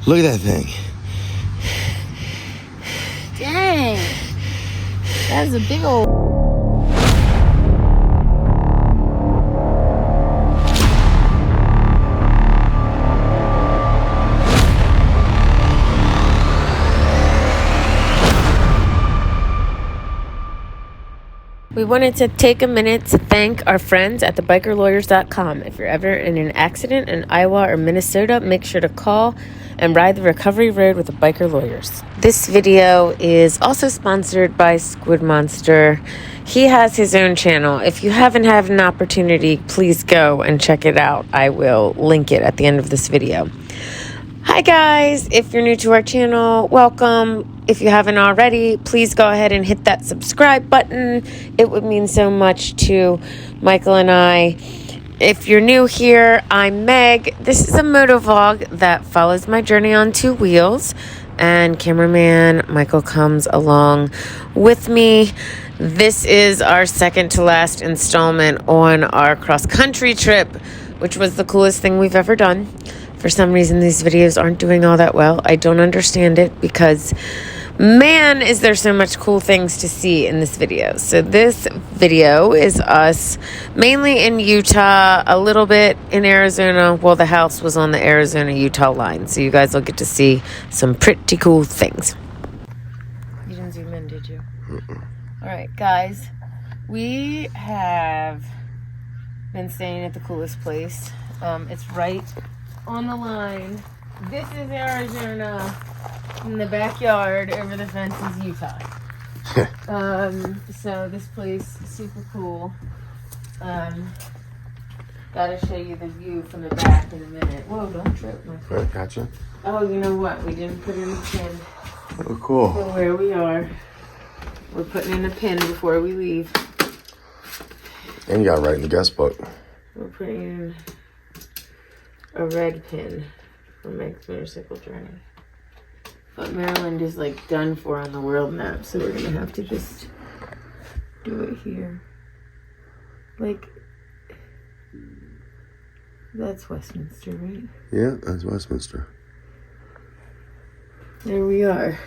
Look at that thing. Dang. That's a big old... We wanted to take a minute to thank our friends at thebikerlawyers.com. If you're ever in an accident in Iowa or Minnesota, make sure to call and ride the recovery road with the Biker Lawyers. This video is also sponsored by Squid Monster. He has his own channel. If you haven't had an opportunity, please go and check it out. I will link it at the end of this video. Hi guys, if you're new to our channel, welcome. If you haven't already, please go ahead and hit that subscribe button. It would mean so much to Michael and I. If you're new here, I'm Meg. This is a motovlog that follows my journey on two wheels, and cameraman Michael comes along with me. This is our second to last installment on our cross-country trip, which was the coolest thing we've ever done. For some reason, these videos aren't doing all that well. I don't understand it because, man, is there so much cool things to see in this video. So this video is us mainly in Utah, a little bit in Arizona. Well, the house was on the Arizona-Utah line, so you guys will get to see some pretty cool things. You didn't zoom in, did you? All right, guys, we have been staying at the coolest place. It's right on the line. This is Arizona. In the backyard, over the fence is Utah. So this place is super cool. Gotta show you the view from the back in a minute. Whoa, don't trip, my friend. Right, gotcha. Oh, you know what? We didn't put in a pin. Oh, cool. For where we are. We're putting in a pin before we leave. And you got it right in the guest book. We're putting in a red pin for Meg's motorcycle journey. But Maryland is like done for on the world map, so we're gonna have to just do it here. Like, that's Westminster, right? Yeah, that's Westminster. There we are.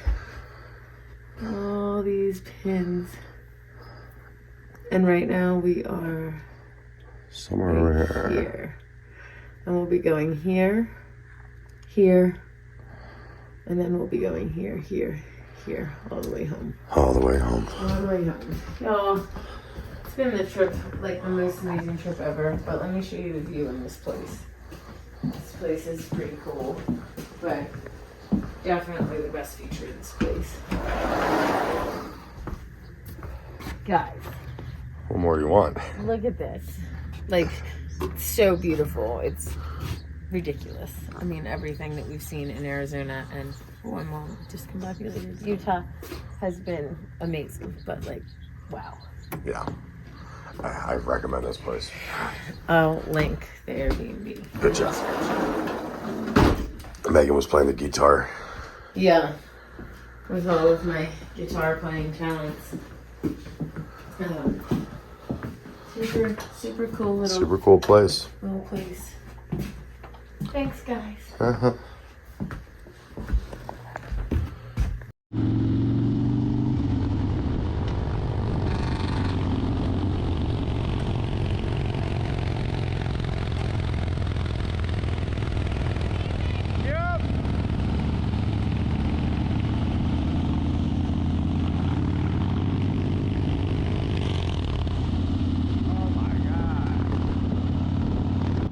All these pins. And right now we are somewhere over here. And we'll be going here, here, and then we'll be going here, here, here, all the way home. All the way home. All the way home. Y'all, it's been the trip, like the most amazing trip ever, but let me show you the view in this place. This place is pretty cool, but definitely the best feature of this place. Guys. What more do you want? Look at this. Like, it's so beautiful. It's ridiculous. I mean, everything that we've seen in Arizona and one more discombobulated Utah has been amazing. But like, wow. Yeah. I recommend this place. I'll link the Airbnb. Good job. Megan was playing the guitar. Yeah. With all of my guitar playing talents. Super cool little... Super cool place. Little place. Thanks, guys. Uh-huh.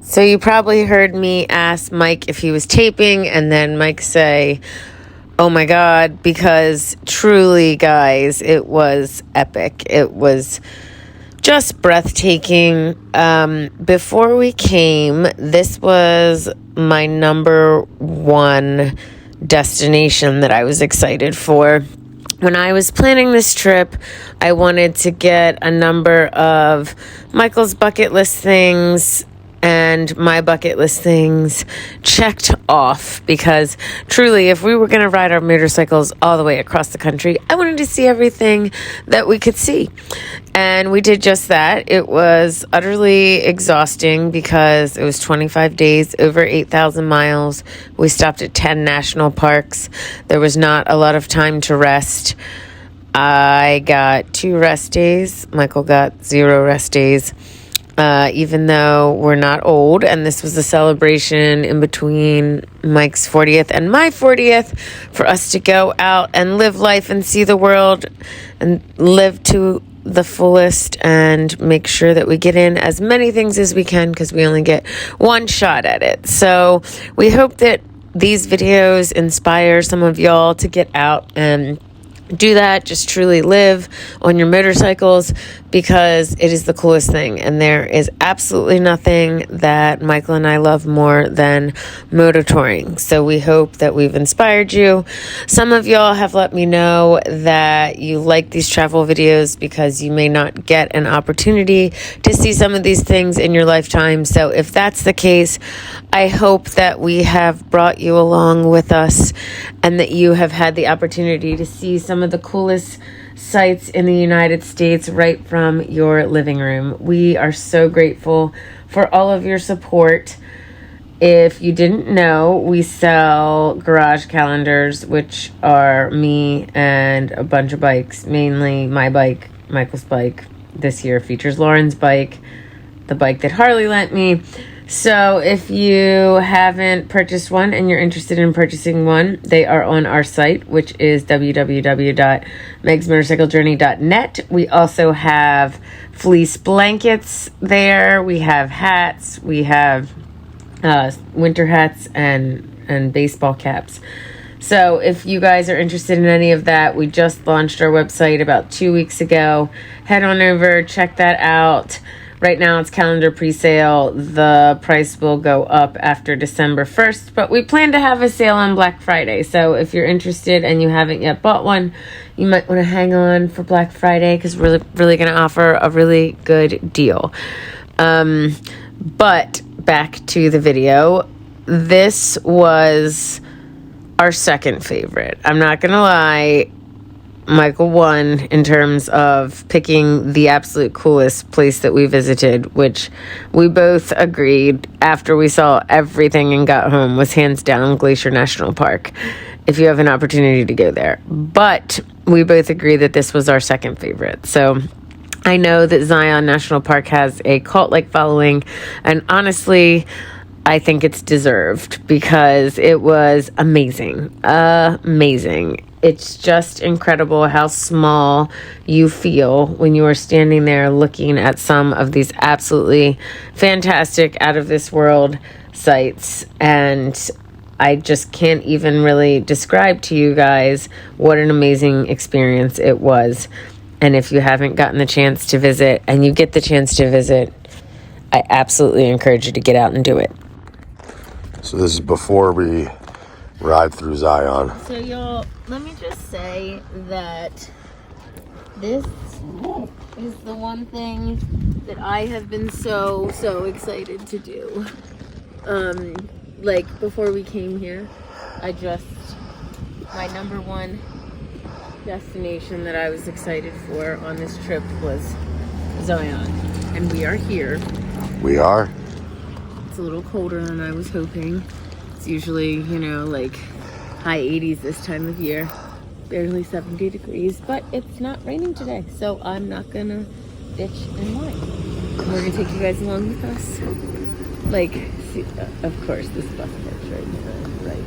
So you probably heard me ask Mike if he was taping, and then Mike say, oh my God, because truly, guys, it was epic. It was just breathtaking. Before we came, this was my number one destination that I was excited for. When I was planning this trip, I wanted to get a number of Michael's bucket list things and my bucket list things checked off, because truly, if we were going to ride our motorcycles all the way across the country, I wanted to see everything that we could see. And we did just that. It was utterly exhausting because it was 25 days, over 8,000 miles. We stopped at 10 national parks. There was not a lot of time to rest. I got 2 rest days. Michael got 0 rest days. Even though we're not old, and this was a celebration in between Mike's 40th and my 40th, for us to go out and live life and see the world and live to the fullest and make sure that we get in as many things as we can, because we only get one shot at it. So we hope that these videos inspire some of y'all to get out and do that. Just truly live on your motorcycles, because it is the coolest thing, and there is absolutely nothing that Michael and I love more than motor touring. So we hope that we've inspired you. Some of y'all have let me know that you like these travel videos because you may not get an opportunity to see some of these things in your lifetime. So if that's the case, I hope that we have brought you along with us, and that you have had the opportunity to see some of the coolest sites in the United States right from your living room. We are so grateful for all of your support. If you didn't know, we sell garage calendars, which are me and a bunch of bikes, mainly my bike, Michael's bike. This year features Lauren's bike, the bike that Harley lent me. So if you haven't purchased one and you're interested in purchasing one, they are on our site, which is www.megsmotorcyclejourney.net. We also have fleece blankets there. We have hats. We have winter hats and baseball caps. So if you guys are interested in any of that, we just launched our website about 2 weeks ago. Head on over, check that out. Right now it's calendar pre-sale. The price will go up after December 1st, but we plan to have a sale on Black Friday. So if you're interested and you haven't yet bought one, you might want to hang on for Black Friday, because we're really going to offer a really good deal. But back to the video. This was our second favorite. I'm not going to lie. Michael won in terms of picking the absolute coolest place that we visited, which we both agreed after we saw everything and got home was hands down Glacier National Park, if you have an opportunity to go there. But we both agree that this was our second favorite. So I know that Zion National Park has a cult-like following, and honestly, I think it's deserved, because it was amazing. Amazing. It's just incredible how small you feel when you are standing there looking at some of these absolutely fantastic, out-of-this-world sites. And I just can't even really describe to you guys what an amazing experience it was. And if you haven't gotten the chance to visit, and you get the chance to visit, I absolutely encourage you to get out and do it. So this is before we ride through Zion. So y'all, let me just say that this is the one thing that I have been so excited to do. Like before we came here, my number one destination that I was excited for on this trip was Zion. And we are here. We are. It's a little colder than I was hoping. It's usually, like high 80s this time of year. Barely 70 degrees, but it's not raining today, so I'm not gonna bitch and whine. We're gonna take you guys along with us. See, of course, this bus parks right here, right?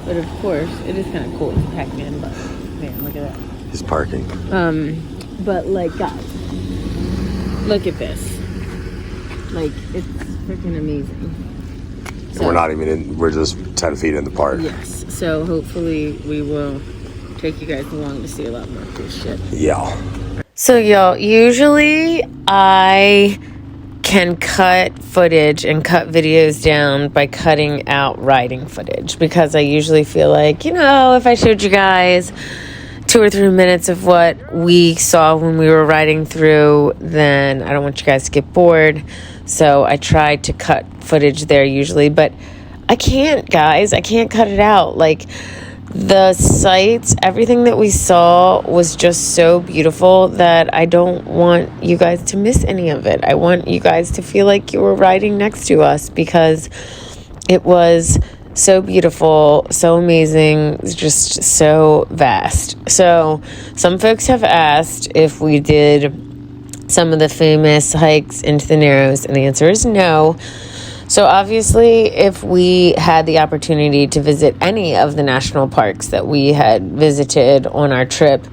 But of course, it is kind of cool. It's a Pac-Man bus. Man, look at that. He's parking. But guys, look at this. It's freaking amazing. So, we're not even in, we're just 10 feet in the park. Yes. So hopefully we will take you guys along to see a lot more cool shit. Yeah. So y'all, usually I can cut footage and cut videos down by cutting out riding footage, because I usually feel like, if I showed you guys 2 or 3 minutes of what we saw when we were riding through, then I don't want you guys to get bored. So I tried to cut footage there usually, but I can't, guys. I can't cut it out. Like, the sights, everything that we saw was just so beautiful that I don't want you guys to miss any of it. I want you guys to feel like you were riding next to us, because it was so beautiful, so amazing, just so vast. So some folks have asked if we did some of the famous hikes into the Narrows, and the answer is no. So obviously, if we had the opportunity to visit any of the national parks that we had visited on our trip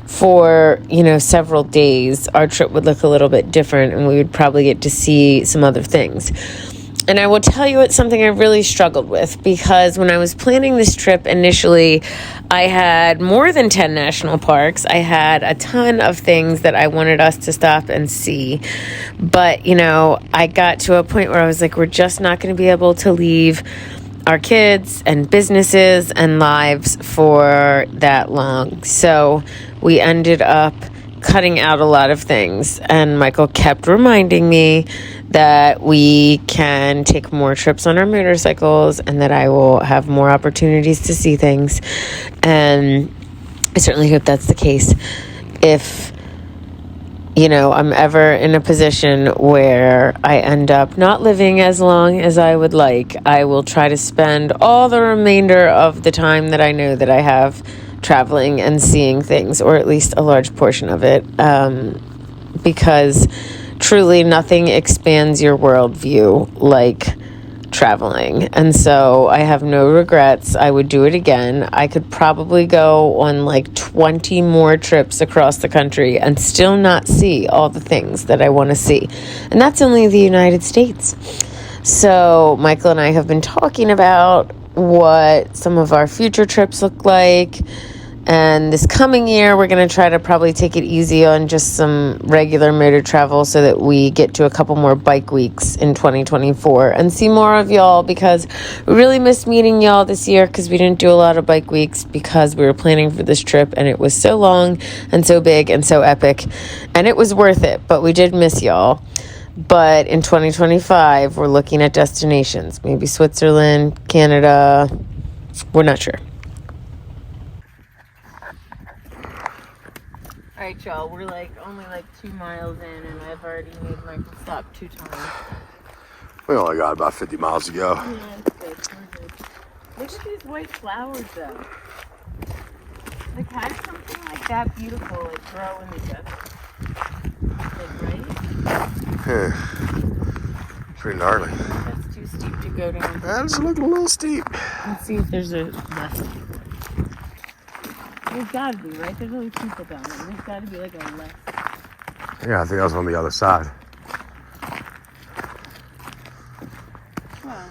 for, several days, our trip would look a little bit different, and we would probably get to see some other things. And I will tell you, it's something I really struggled with, because when I was planning this trip initially, I had more than 10 national parks. I had a ton of things that I wanted us to stop and see. But, I got to a point where I was like, we're just not going to be able to leave our kids and businesses and lives for that long. So we ended up cutting out a lot of things, and Michael kept reminding me that we can take more trips on our motorcycles and that I will have more opportunities to see things. And I certainly hope that's the case. If I'm ever in a position where I end up not living as long as I would like, I will try to spend all the remainder of the time that I know that I have traveling and seeing things, or at least a large portion of it, because truly nothing expands your worldview like traveling. And so I have no regrets. I would do it again. I could probably go on like 20 more trips across the country and still not see all the things that I want to see. And that's only the United States. So Michael and I have been talking about what some of our future trips look like. And this coming year, we're going to try to probably take it easy on just some regular motor travel, so that we get to a couple more bike weeks in 2024 and see more of y'all, because we really missed meeting y'all this year, because we didn't do a lot of bike weeks because we were planning for this trip and it was so long and so big and so epic, and it was worth it, but we did miss y'all. But in 2025, we're looking at destinations, maybe Switzerland, Canada, we're not sure. All right, y'all, we're only 2 miles in, and I've already made Michael stop 2 times. We only got about 50 miles to go. Yeah, it's good. We're good. Look at these white flowers, though. How does something like that beautiful grow in the desert? Right? Yeah. Pretty gnarly. That's too steep to go down. That's looking a little steep. Let's see if there's a left. There's gotta be, right? There's only people down there. There's gotta be a left. Yeah, I think I was on the other side. Well,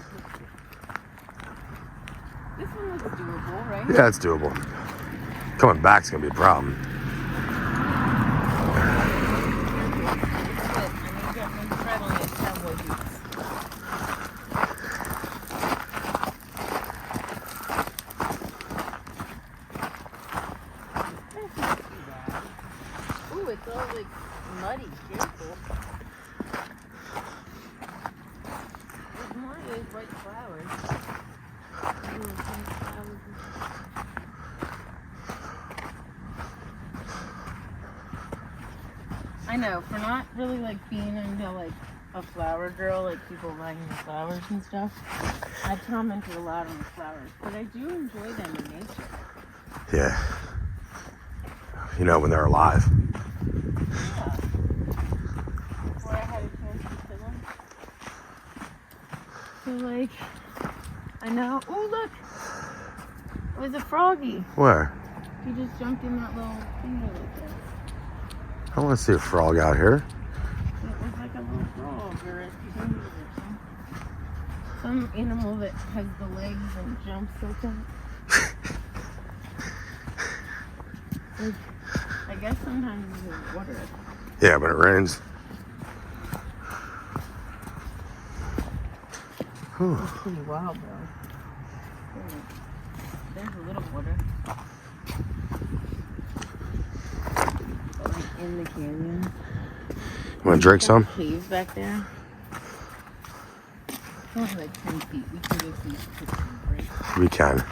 this one looks doable, right? Yeah, it's doable. Coming back's gonna be a problem. Ooh, it's all muddy. Careful. There's more of those white flowers. I know, for not really being into a flower girl, people buying the flowers and stuff, I commented a lot on the flowers, but I do enjoy them in nature. Yeah. When they're alive. Yeah. Before I had a chance to kill them. So I know. Oh, look! It was a froggy. Where? He just jumped in that little thing right there. I want to see a frog out here. It was like a little frog or a something. Some animal that has the legs and jumps so tight. I guess sometimes it's water. Yeah, but it rains. It's pretty wild, though. There's a little water. In the canyon. You want to drink some? Caves back there. only like 10 feet. We can go see pictures, right? We can. Do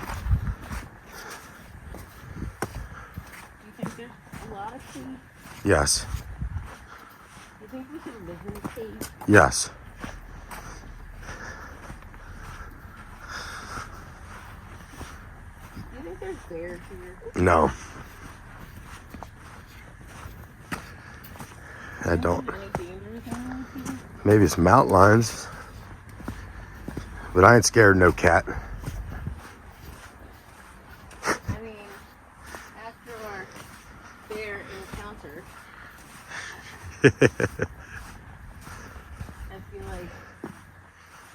you think there's a lot of trees? Yes. Do you think we should live in a cave? Yes. Do you think there's bears here? No. I don't. Any dangerous animals here? Maybe some mountain lions. But I ain't scared of no cat. I mean, after our bear encounter, I feel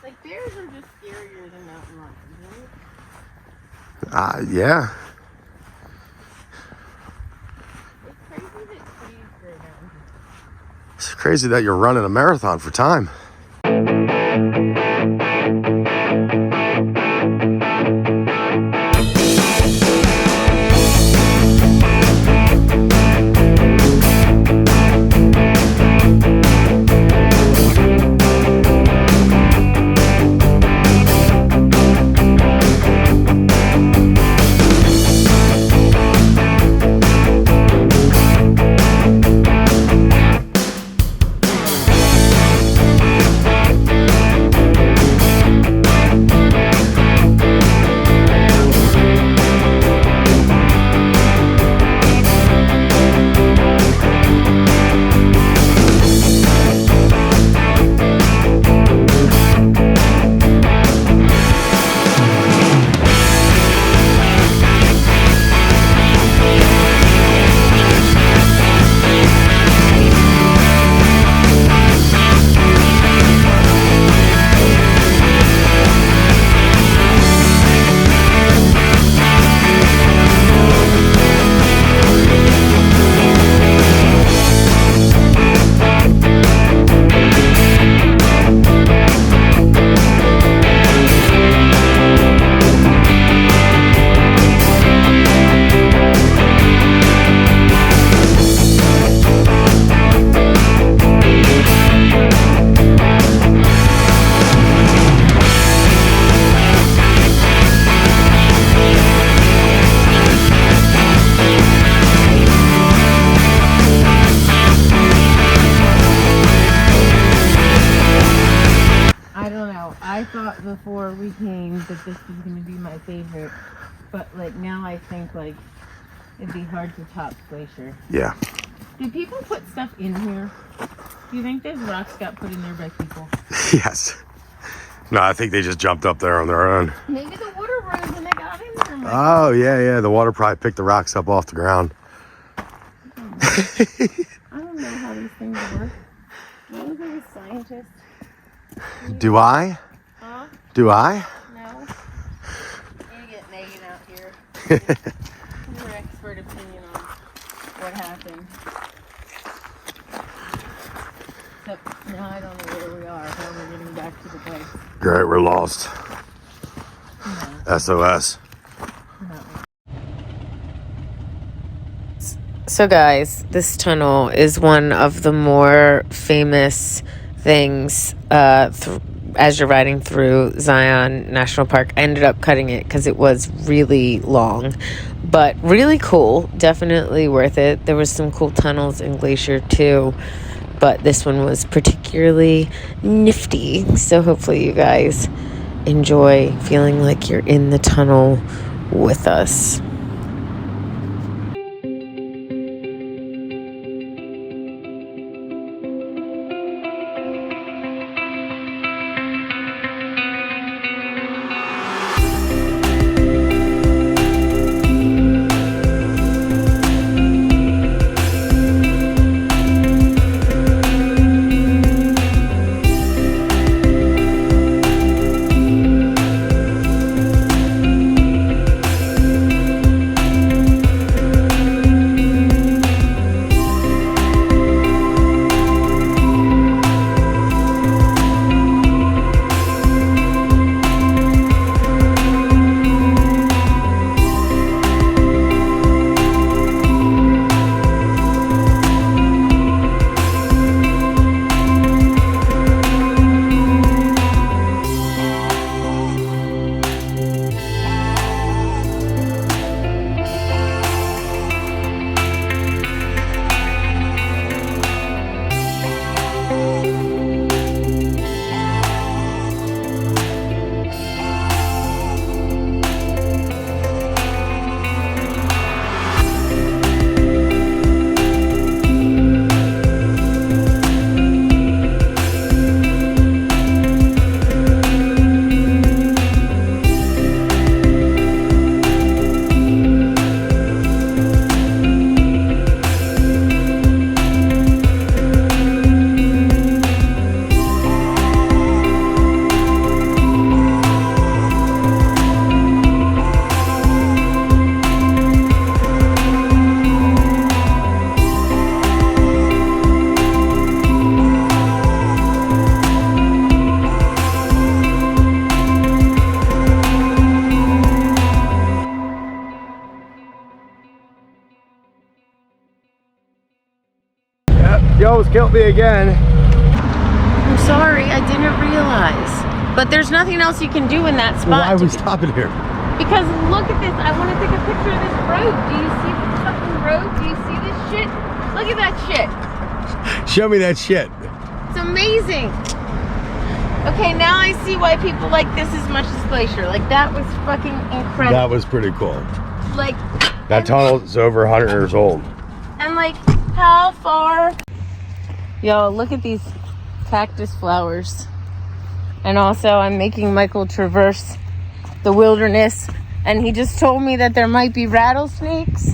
like bears are just scarier than mountain lions, right? Yeah. It's crazy that trees grow down here. It's crazy that you're running a marathon for time. I thought before we came that this was going to be my favorite, but like now I think like it'd be hard to top Glacier. Yeah. Do people put stuff in here? Do you think those rocks got put in there by people? Yes. No, I think they just jumped up there on their own. Maybe the water rose and they got in there. Oh, yeah. The water probably picked the rocks up off the ground. I don't know how these things work. You want to be a scientist? Do I? Huh? Do I? No. You get Megan out here. Her expert opinion on what happened. Except now I don't know where we are. How we're getting back to the place. Great, we're lost. No. SOS. No. So guys, this tunnel is one of the more famous things as you're riding through Zion National Park. I ended up cutting it because it was really long, but really cool. Definitely worth it. There was some cool tunnels in Glacier too, but this one was particularly nifty. So hopefully you guys enjoy feeling like you're in the tunnel with us. almost killed me again. I'm sorry, I didn't realize. But there's nothing else you can do in that spot. Why are we stopping here? Because look at this. I want to take a picture of this road. Do you see this fucking road? Do you see this shit? Look at that shit. Show me that shit. It's amazing. Okay, now I see why people like this as much as Glacier. Like, that was fucking incredible. That was pretty cool. Like, That tunnel is over 100 years old. and like, how far? Yo, look at these cactus flowers. And also, I'm making Michael traverse the wilderness. And he just told me that there might be rattlesnakes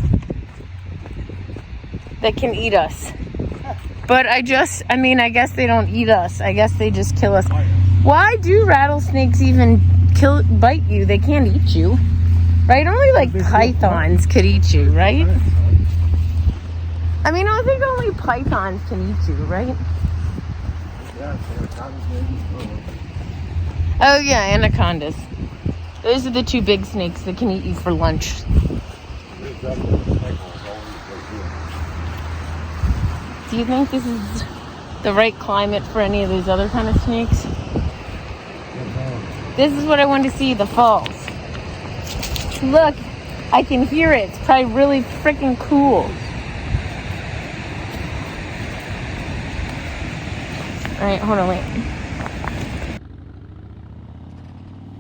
that can eat us. But I guess they don't eat us. I guess they just kill us. Why do rattlesnakes even bite you? They can't eat you. Right? Only like pythons could eat you, right? I mean, I think only pythons can eat you, right? Oh yeah, anacondas. Those are the two big snakes that can eat you for lunch. Do you think this is the right climate for any of those other kind of snakes? This is what I want to see, the falls. Look, I can hear it. It's probably really freaking cool. Alright, hold on, wait.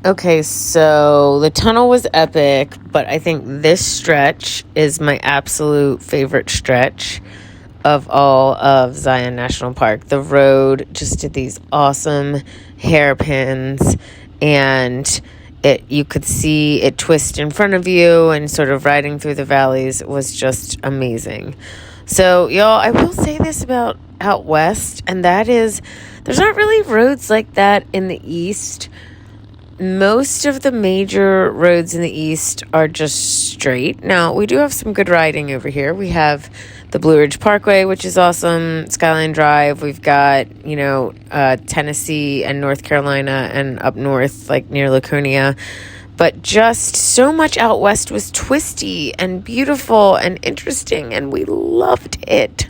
Okay, so the tunnel was epic, but I think this stretch is my absolute favorite stretch of all of Zion National Park. The road just did these awesome hairpins, and you could see it twist in front of you, and sort of riding through the valleys was just amazing. So, y'all, I will say this about out west, and that is there's not really roads like that in the east. Most of the major roads in the east are just straight. Now, we do have some good riding over here. We have the Blue Ridge Parkway, which is awesome, Skyline Drive. We've got, Tennessee and North Carolina and up north, like near Laconia. But just so much out west was twisty and beautiful and interesting, and we loved it.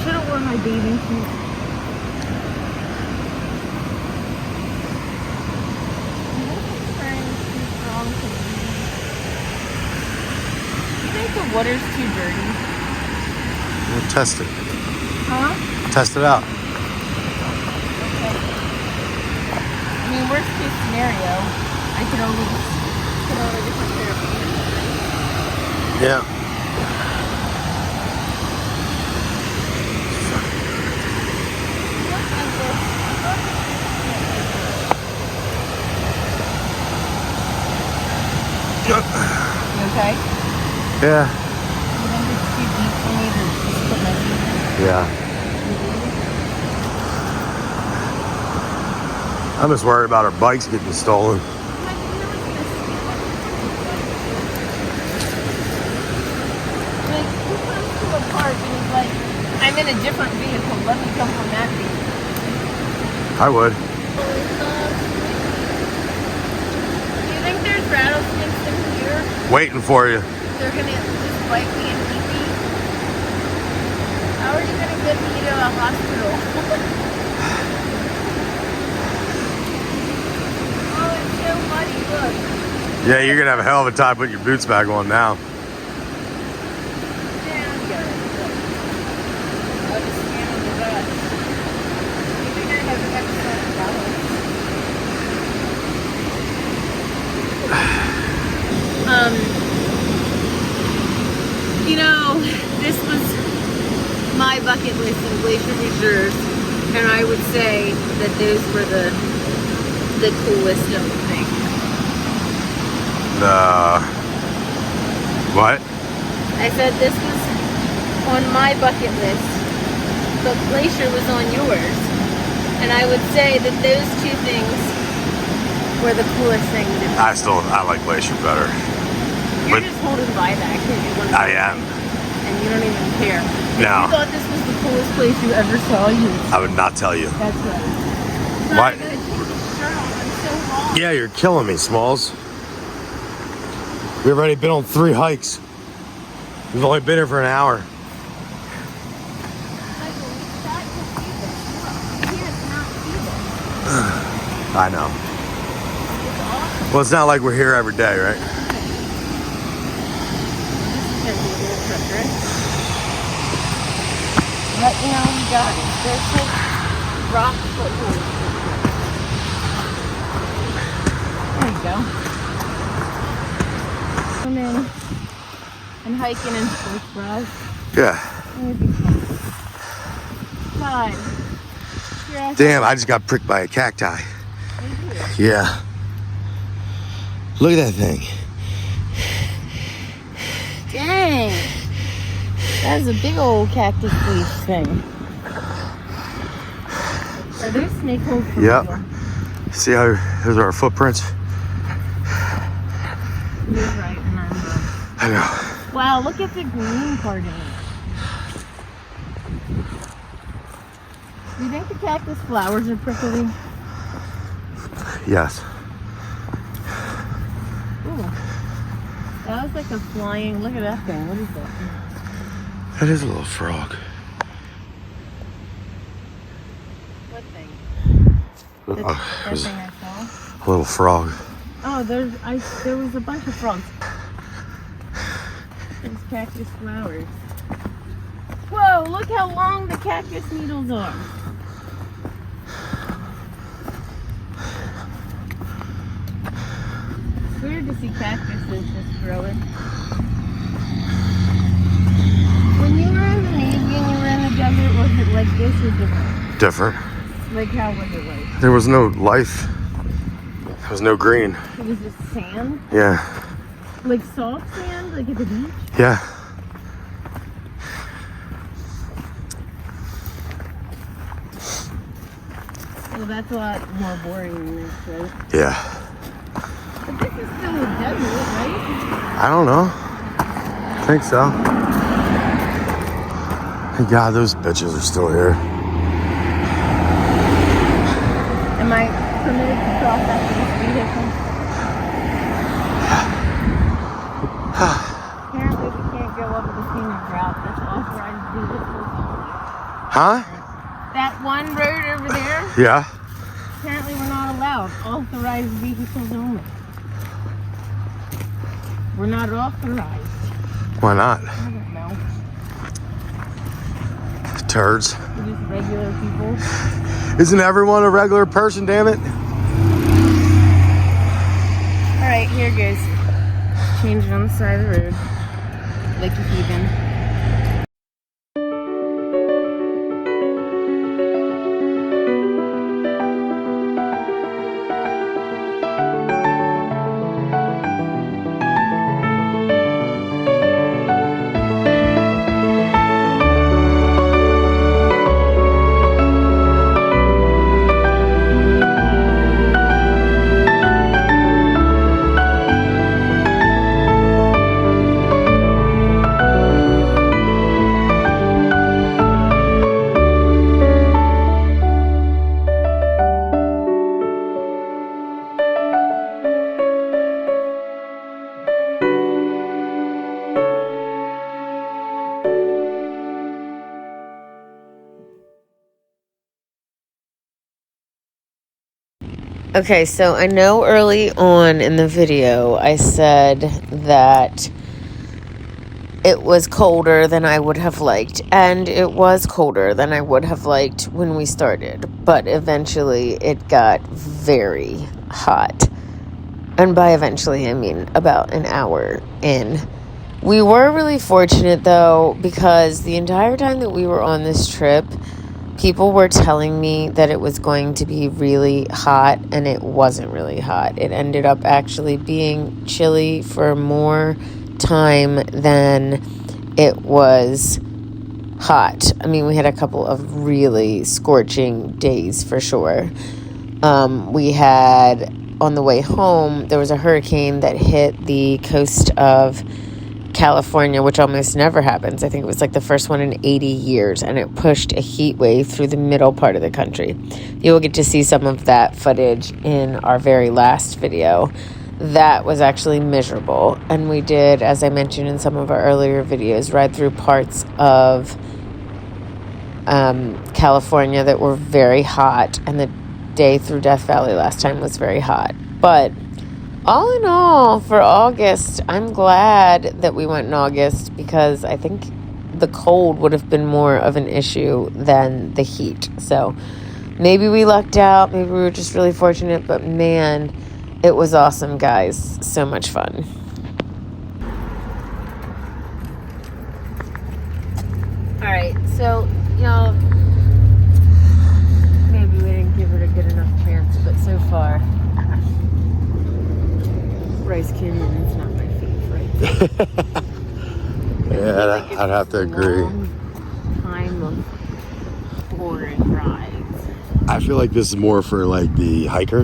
should have worn my bathing suit. You think the water's too dirty? We'll test it. Huh? Test it out. Okay. I mean, worst case scenario, I could always put on a different pair of pants. Yeah. You okay? Yeah. You think it's too deep for me to just put my feet in? Yeah. I'm just worried about our bikes getting stolen. Like, who comes to a park and is like, I'm in a different vehicle, let me come from that vehicle? I would. Do you think there's rattlesnakes in here? Waiting for you. They're gonna just bite me and eat me? How are you gonna get me to a hospital? Oh, it's so muddy, look. Yeah, you're gonna have a hell of a time putting your boots back on now. Yeah, I'm good. I'll just stand on the bus. You think I have excellent balance? You know, this was my bucket list in Glacier Reserve, and I would say that those were the coolest of the things. What? I said this was on my bucket list, but Glacier was on yours, and I would say that those two things were the coolest thing to do. I like Glacier better. You're just holding by that because you want to. I am. And you don't even care. No. If you thought this was the coolest place you ever saw, you. I would not tell you. That's right. Why? I'm gonna take this shirt off. I'm so hot. Yeah, you're killing me, Smalls. We've already been on 3 hikes. We've only been here for an hour. Michael, it's sad to see this. You can't not see this. I know. It's awesome. Well, it's not like we're here every day, right? This is gonna be a good trip, right? But you know, we got it. There's like rock footholds. There you go. Come in and hiking in sports bras. Yeah. It'd be fun. God. You're awesome. Damn, I just got pricked by a cacti. Thank you. Yeah. Look at that thing. Dang. That is a big old cactus leaf thing. Are those snake holes for Yep. real? See how those are our footprints? You're right, and I'm wrong. I know. Wow, look at the green part in it. Do you think the cactus flowers are prickly? Yes. Ooh. That was like a flying, look at that thing. What is that? That is a little frog. What thing? Uh, That there's thing I saw? a little frog. Oh, there was a bunch of frogs. There's cactus flowers. Whoa, look how long the cactus needles are. It's weird to see cactuses just growing. When you were in the Navy and you were in the desert, was it like this or different? Different. Like how was it like? There was no life. There was no green. It was just sand? Yeah. Like soft sand, like at the beach? Yeah. Well, that's a lot more boring than this, right? Yeah. But this is still a desert, right? I don't know. I think so. Thank God those bitches are still here. Am I permitted to cross after this vehicle? Apparently we can't go up the scenic route. That's authorized vehicles only. Huh? That one road over there, Yeah. apparently we're not allowed. Authorized vehicles only. We're not authorized. Why not? I don't know. Turds. We're just regular people. Isn't everyone a regular person, damn it? Alright, here goes. Changing on the side of the road. Like a heathen. Okay, so I know early on in the video I said that it was colder than I would have liked, and it was colder than I would have liked when we started, but eventually it got very hot. And by eventually, I mean about an hour in. We were really fortunate though, because the entire time that we were on this trip, people were telling me that it was going to be really hot, and it wasn't really hot. It ended up actually being chilly for more time than it was hot. I mean, we had a couple of really scorching days for sure. We had, on the way home, there was a hurricane that hit the coast of California, which almost never happens. I think it was like the first one in 80 years, and it pushed a heat wave through the middle part of the country. You will get to see some of that footage in our very last video. That was actually miserable, and we did, as I mentioned in some of our earlier videos, ride through parts of California that were very hot, and the day through Death Valley last time was very hot. But all in all, for August, I'm glad that we went in August, because I think the cold would have been more of an issue than the heat. So maybe we lucked out. Maybe we were just really fortunate. But man, it was awesome, guys. So much fun. All right. So, y'all, maybe we didn't give it a good enough chance. But so far, Bryce Canyon is not my favorite. Yeah, I'd have to agree. Time of boring rides. I feel like this is more for like the hiker.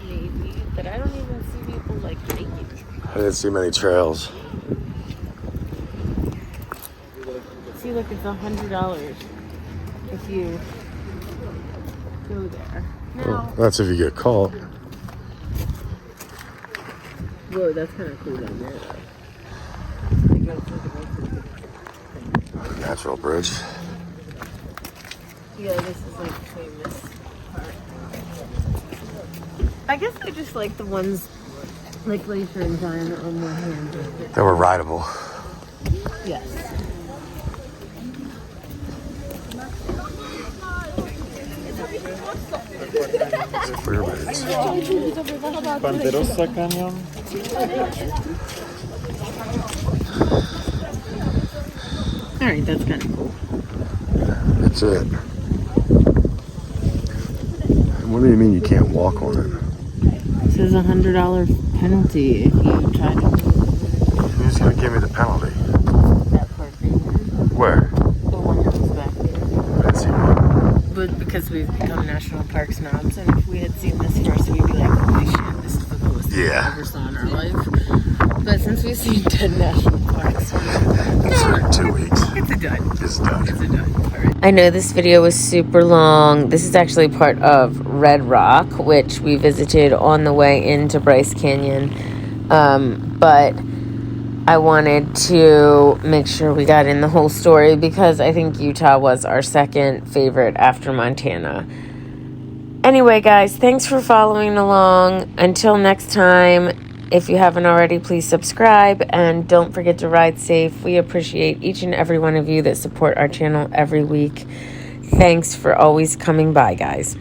Maybe, but I don't even see people like hiking. I didn't see many trails. See, look, it's $100 if you go there. Now, Well, that's if you get caught. whoa, that's kind of cool down there, though. Natural bridge. Yeah, this is like famous part. I guess I just like the ones like Glacier and Zion on one hand. They were rideable. Yes. For your beds. Banderosa Canyon. Alright, that's kind of cool. That's it. What do you mean you can't walk on it? It says $100 penalty if you try to Who's gonna give me the penalty? that park right here. Where? The one that was back there. I didn't see one. But because we've become national park snobs, and if we had seen this first, we'd be like, holy shit, this is the coolest thing Yeah. we ever saw in our life. But since we've seen 10 national parks, It's like 2 weeks. it's a done. It's done. It's a done. All right. I know this video was super long. This is actually part of Red Rock, which we visited on the way into Bryce Canyon. But I wanted to make sure we got in the whole story because I think Utah was our second favorite after Montana. Anyway, guys, thanks for following along. Until next time, if you haven't already, please subscribe and don't forget to ride safe. We appreciate each and every one of you that support our channel every week. Thanks for always coming by, guys.